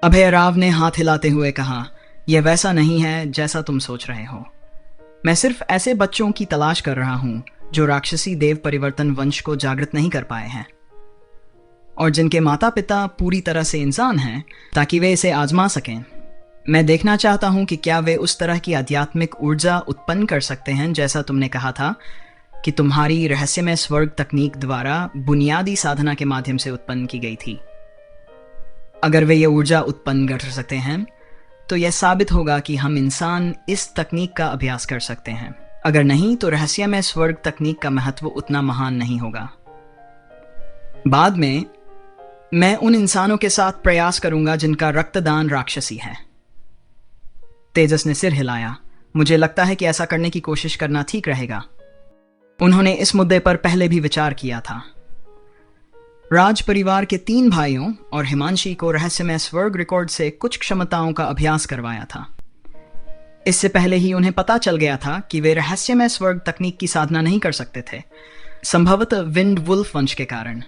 अभय राव ने हाथ हिलाते हुए कहा, यह वैसा नहीं है जैसा तुम सोच रहे हो। मैं सिर्फ ऐसे बच्चों की तलाश कर रहा हूं जो राक्षसी देव परिवर्तन वंश को जागृत नहीं कर पाए हैं और जिनके माता पिता पूरी तरह से इंसान हैं, ताकि वे इसे आजमा सकें। मैं देखना चाहता हूं कि क्या वे उस तरह की आध्यात्मिक ऊर्जा उत्पन्न कर सकते हैं जैसा तुमने कहा था कि तुम्हारी रहस्यमय स्वर्ग तकनीक द्वारा बुनियादी साधना के माध्यम से उत्पन्न की गई थी। अगर वे ये ऊर्जा उत्पन्न कर सकते हैं तो यह साबित होगा कि हम इंसान इस तकनीक का अभ्यास कर सकते हैं। अगर नहीं तो रहस्यमय स्वर्ग तकनीक का महत्व उतना महान नहीं होगा। बाद में मैं उन इंसानों के साथ प्रयास करूंगा जिनका रक्तदान राक्षसी है। तेजस ने सिर हिलाया। मुझे लगता है कि ऐसा करने की कोशिश करना ठीक रहेगा। उन्होंने इस मुद्दे पर पहले भी विचार किया था। राज परिवार के 3 भाइयों और हिमांशी को रहस्यमय स्वर्ग रिकॉर्ड से कुछ क्षमताओं का अभ्यास करवाया था। इससे पहले ही उन्हें पता चल गया था कि वे रहस्यमय स्वर्ग तकनीक की साधना नहीं कर सकते थे, संभवतः विंड वुल्फ वंश के कारण।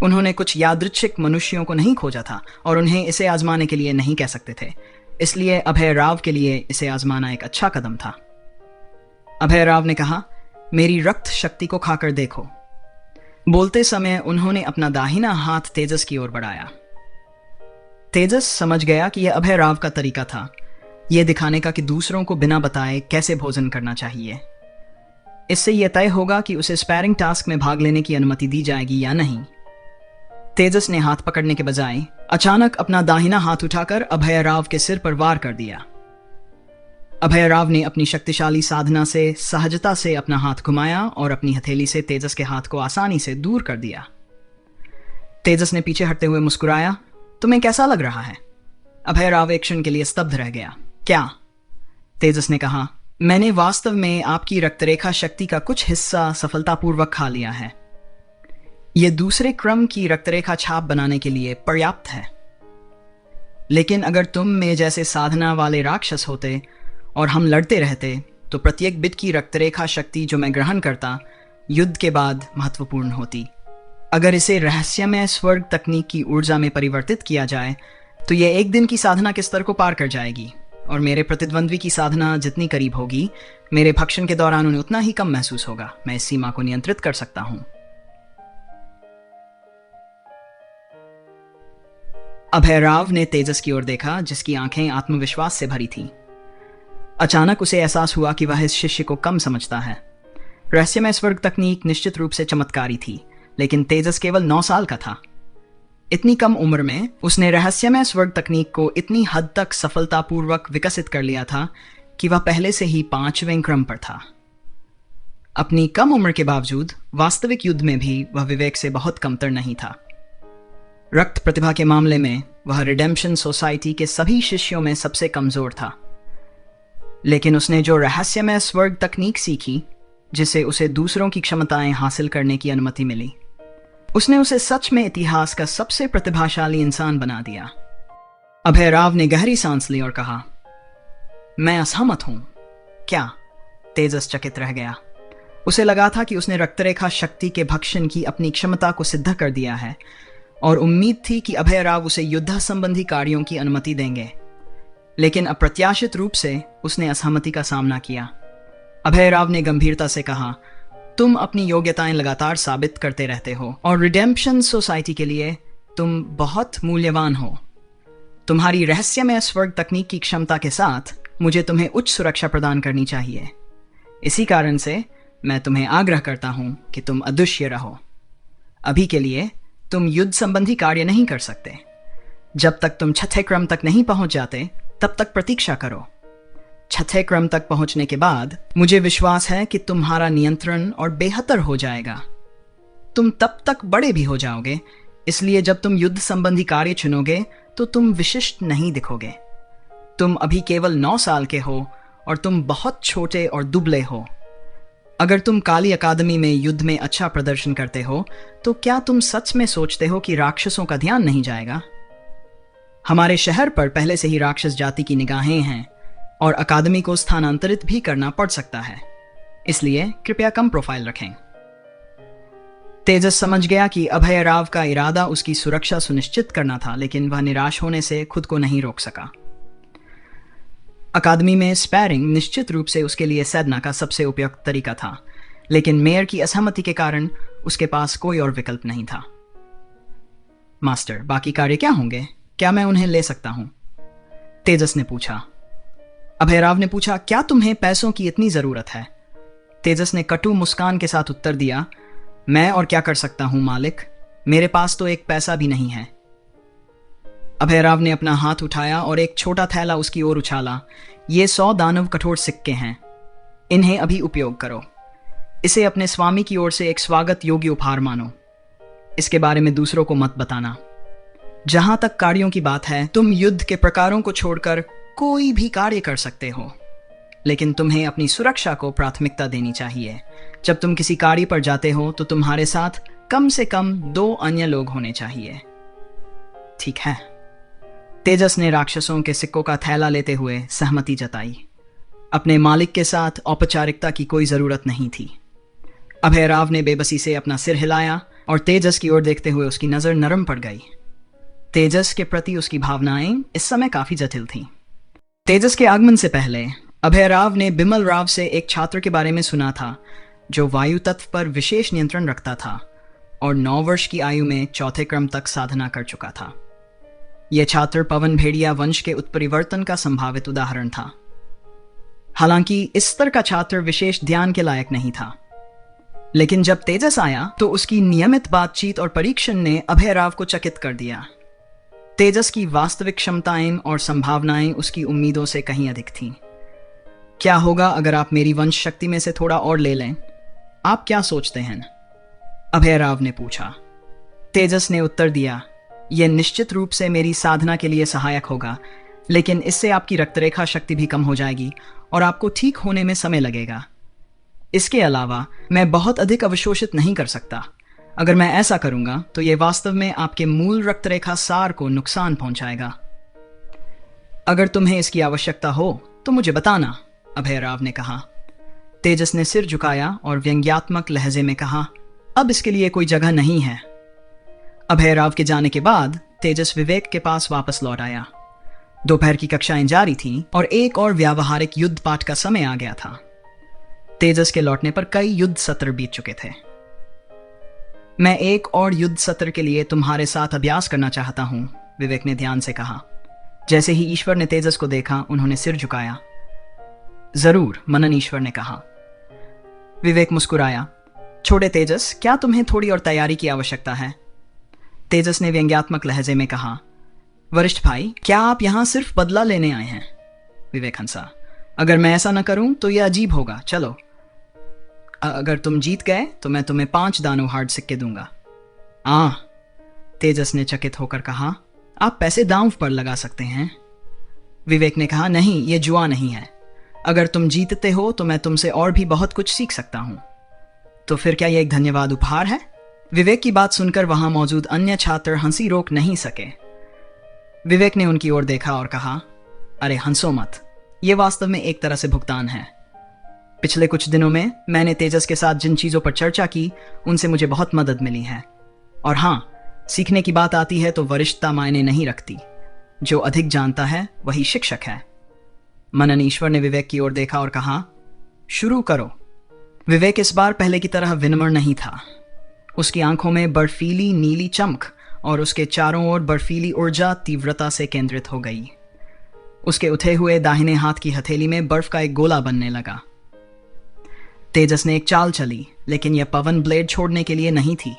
उन्होंने कुछ यादृच्छिक मनुष्यों को नहीं खोजा था और उन्हें इसे आजमाने के लिए नहीं कह सकते थे। इसलिए अभय राव के लिए इसे आजमाना एक अच्छा कदम था। अभय राव ने कहा, मेरी रक्त शक्ति को खाकर देखो। बोलते समय उन्होंने अपना दाहिना हाथ तेजस की ओर बढ़ाया। तेजस समझ गया कि यह अभय राव का तरीका था, यह दिखाने का कि दूसरों को बिना बताए कैसे भोजन करना चाहिए। इससे यह तय होगा कि उसे स्पैरिंग टास्क में भाग लेने की अनुमति दी जाएगी या नहीं। तेजस ने हाथ पकड़ने के बजाय अचानक अपना दाहिना हाथ उठाकर अभय राव के सिर पर वार कर दिया। अभय राव ने अपनी शक्तिशाली साधना से सहजता से अपना हाथ घुमाया और अपनी हथेली से तेजस के हाथ को आसानी से दूर कर दिया। तेजस ने पीछे हटते हुए मुस्कुराया, तुम्हें कैसा लग रहा है? अभय राव एक क्षण के लिए स्तब्ध रह गया। क्या? तेजस ने कहा, मैंने वास्तव में आपकी रक्तरेखा शक्ति का कुछ हिस्सा सफलतापूर्वक खा लिया है। यह दूसरे क्रम की रक्तरेखा छाप बनाने के लिए पर्याप्त है। लेकिन अगर तुम में जैसे साधना वाले राक्षस होते और हम लड़ते रहते तो प्रत्येक बिट की रक्तरेखा शक्ति जो मैं ग्रहण करता युद्ध के बाद महत्वपूर्ण होती। अगर इसे रहस्यमय स्वर्ग तकनीक की ऊर्जा में परिवर्तित किया जाए तो यह एक दिन की साधना के स्तर को पार कर जाएगी और मेरे प्रतिद्वंद्वी की साधना जितनी करीब होगी, मेरे भक्षण के दौरान उन्हें उतना ही कम महसूस होगा। मैं इस सीमा को नियंत्रित कर सकता हूं। अभय राव ने तेजस की ओर देखा, जिसकी आंखें आत्मविश्वास से भरी थीं। अचानक उसे एहसास हुआ कि वह इस शिष्य को कम समझता है। रहस्यमय स्वर्ग तकनीक निश्चित रूप से चमत्कारी थी, लेकिन तेजस केवल 9 साल का था। इतनी कम उम्र में उसने रहस्यमय स्वर्ग तकनीक को इतनी हद तक सफलतापूर्वक विकसित कर लिया था कि वह पहले से ही 5वें क्रम पर था। अपनी कम उम्र के बावजूद वास्तविक युद्ध में भी वह विवेक से बहुत कमतर नहीं था। रक्त प्रतिभा के मामले में वह रिडेम्पशन सोसाइटी के सभी शिष्यों में सबसे कमजोर था। लेकिन उसने जो रहस्यमय स्वर्ग तकनीक सीखी, जिसे उसे दूसरों की क्षमताएं हासिल करने की अनुमति मिली, उसने उसे सच में इतिहास का सबसे प्रतिभाशाली इंसान बना दिया। अभय राव ने गहरी सांस ली और कहा, मैं असहमत हूं। क्या? तेजस चकित रह गया। उसे लगा था कि उसने रक्तरेखा शक्ति के भक्षण की अपनी क्षमता को सिद्ध कर दिया है और उम्मीद थी कि अभय राव उसे युद्ध संबंधी कार्यों की अनुमति देंगे। लेकिन अप्रत्याशित रूप से उसने असहमति का सामना किया। अभय राव ने गंभीरता से कहा, तुम अपनी योग्यताएं लगातार साबित करते रहते हो और रिडेम्पशन सोसाइटी के लिए तुम बहुत मूल्यवान हो। तुम्हारी रहस्यमय स्वर्ग तकनीक की क्षमता के साथ मुझे तुम्हें उच्च सुरक्षा प्रदान करनी चाहिए। इसी कारण से मैं तुम्हें आग्रह करता हूं कि तुम अदृश्य रहो। अभी के लिए तुम युद्ध संबंधी कार्य नहीं कर सकते। जब तक तुम 6थे क्रम तक नहीं पहुंच जाते तब तक प्रतीक्षा करो। 6थे क्रम तक पहुंचने के बाद मुझे विश्वास है कि तुम्हारा नियंत्रण और बेहतर हो जाएगा। तुम तब तक बड़े भी हो जाओगे, इसलिए जब तुम युद्ध संबंधी कार्य चुनोगे तो तुम विशिष्ट नहीं दिखोगे। तुम अभी केवल 9 साल के हो और तुम बहुत छोटे और दुबले हो। अगर तुम काली अकादमी में युद्ध में अच्छा प्रदर्शन करते हो तो क्या तुम सच में सोचते हो कि राक्षसों का ध्यान नहीं जाएगा? हमारे शहर पर पहले से ही राक्षस जाति की निगाहें हैं और अकादमी को स्थानांतरित भी करना पड़ सकता है, इसलिए कृपया कम प्रोफाइल रखें। तेजस समझ गया कि अभय राव का इरादा उसकी सुरक्षा सुनिश्चित करना था, लेकिन वह निराश होने से खुद को नहीं रोक सका। अकादमी में स्पैरिंग निश्चित रूप से उसके लिए सैदना का सबसे उपयुक्त तरीका था, लेकिन मेयर की असहमति के कारण उसके पास कोई और विकल्प नहीं था। मास्टर, बाकी कार्य क्या होंगे? क्या मैं उन्हें ले सकता हूं? तेजस ने पूछा। अभयराव ने पूछा, क्या तुम्हें पैसों की इतनी जरूरत है? तेजस ने कटु मुस्कान के साथ उत्तर दिया, मैं और क्या कर सकता हूं मालिक, मेरे पास तो एक पैसा भी नहीं है। अभयराव ने अपना हाथ उठाया और एक छोटा थैला उसकी ओर उछाला। ये 100 दानव कठोर सिक्के हैं, इन्हें अभी उपयोग करो। इसे अपने स्वामी की ओर से एक स्वागत योग्य उपहार मानो। इसके बारे में दूसरों को मत बताना। जहां तक कार्यों की बात है, तुम युद्ध के प्रकारों को छोड़कर कोई भी कार्य कर सकते हो, लेकिन तुम्हें अपनी सुरक्षा को प्राथमिकता देनी चाहिए। जब तुम किसी कार्य पर जाते हो तो तुम्हारे साथ कम से कम 2 अन्य लोग होने चाहिए। ठीक है। तेजस ने राक्षसों के सिक्कों का थैला लेते हुए सहमति जताई। अपने मालिक के साथ औपचारिकता की कोई जरूरत नहीं थी। अभयराव ने बेबसी से अपना सिर हिलाया और तेजस की ओर देखते हुए उसकी नजर नरम पड़ गई। तेजस के प्रति उसकी भावनाएं इस समय काफी जटिल थीं। तेजस के आगमन से पहले अभयराव ने बिमल राव से एक छात्र के बारे में सुना था जो वायु तत्व पर विशेष नियंत्रण रखता था और 9 वर्ष की आयु में 4थे क्रम तक साधना कर चुका था। यह छात्र पवन भेड़िया वंश के उत्परिवर्तन का संभावित उदाहरण था। हालांकि इस स्तर का छात्र विशेष ध्यान के लायक नहीं था, लेकिन जब तेजस आया तो उसकी नियमित बातचीत और परीक्षण ने अभयराव को चकित कर दिया। तेजस की वास्तविक क्षमताएं और संभावनाएं उसकी उम्मीदों से कहीं अधिक थीं। क्या होगा अगर आप मेरी वंश शक्ति में से थोड़ा और ले लें? आप क्या सोचते हैं? अभयराव ने पूछा। तेजस ने उत्तर दिया, यह निश्चित रूप से मेरी साधना के लिए सहायक होगा, लेकिन इससे आपकी रक्तरेखा शक्ति भी कम हो जाएगी और आपको ठीक होने में समय लगेगा। इसके अलावा मैं बहुत अधिक अवशोषित नहीं कर सकता। अगर मैं ऐसा करूंगा तो यह वास्तव में आपके मूल रक्तरेखा सार को नुकसान पहुंचाएगा। अगर तुम्हें इसकी आवश्यकता हो तो मुझे बताना, अभयराव ने कहा। तेजस ने सिर झुकाया और व्यंग्यात्मक लहजे में कहा, अब इसके लिए कोई जगह नहीं है। अभयराव के जाने के बाद तेजस विवेक के पास वापस लौट आया। दोपहर की कक्षाएं जारी थीं और एक और व्यावहारिक युद्ध पाठ का समय आ गया था। तेजस के लौटने पर कई युद्ध सत्र बीत चुके थे। मैं एक और युद्ध सत्र के लिए तुम्हारे साथ अभ्यास करना चाहता हूं, विवेक ने ध्यान से कहा। जैसे ही ईश्वर ने तेजस को देखा, उन्होंने सिर झुकाया। जरूर, मनन ईश्वर ने कहा। विवेक मुस्कुराया। छोटे तेजस, क्या तुम्हें थोड़ी और तैयारी की आवश्यकता है? तेजस ने व्यंग्यात्मक लहजे में कहा। वरिष्ठ भाई, क्या आप यहां सिर्फ बदला लेने आए हैं? विवेक हंसा। अगर मैं ऐसा न करूं तो यह अजीब होगा। चलो, अगर तुम जीत गए तो मैं तुम्हें 5 दानव हार्ड सिक्के दूंगा। तेजस ने चकित होकर कहा, आप पैसे दांव पर लगा सकते हैं। विवेक ने कहा, नहीं, यह जुआ नहीं है। अगर तुम जीतते हो तो मैं तुमसे और भी बहुत कुछ सीख सकता हूं। तो फिर क्या यह एक धन्यवाद उपहार है? विवेक की बात सुनकर वहां मौजूद अन्य छात्र हंसी रोक नहीं सके। विवेक ने उनकी ओर देखा और कहा, अरे हंसो मत, यह वास्तव में एक तरह से भुगतान है। पिछले कुछ दिनों में मैंने तेजस के साथ जिन चीजों पर चर्चा की, उनसे मुझे बहुत मदद मिली है। और हाँ, सीखने की बात आती है तो वरिष्ठता मायने नहीं रखती। जो अधिक जानता है वही शिक्षक है। मनन ईश्वर ने विवेक की ओर देखा और कहा, शुरू करो। विवेक इस बार पहले की तरह विनम्र नहीं था। उसकी आंखों में बर्फीली नीली चमक और उसके चारों ओर बर्फीली ऊर्जा तीव्रता से केंद्रित हो गई। उसके उठे हुए दाहिने हाथ की हथेली में बर्फ का एक गोला बनने लगा। तेजस ने एक चाल चली, लेकिन यह पवन ब्लेड छोड़ने के लिए नहीं थी।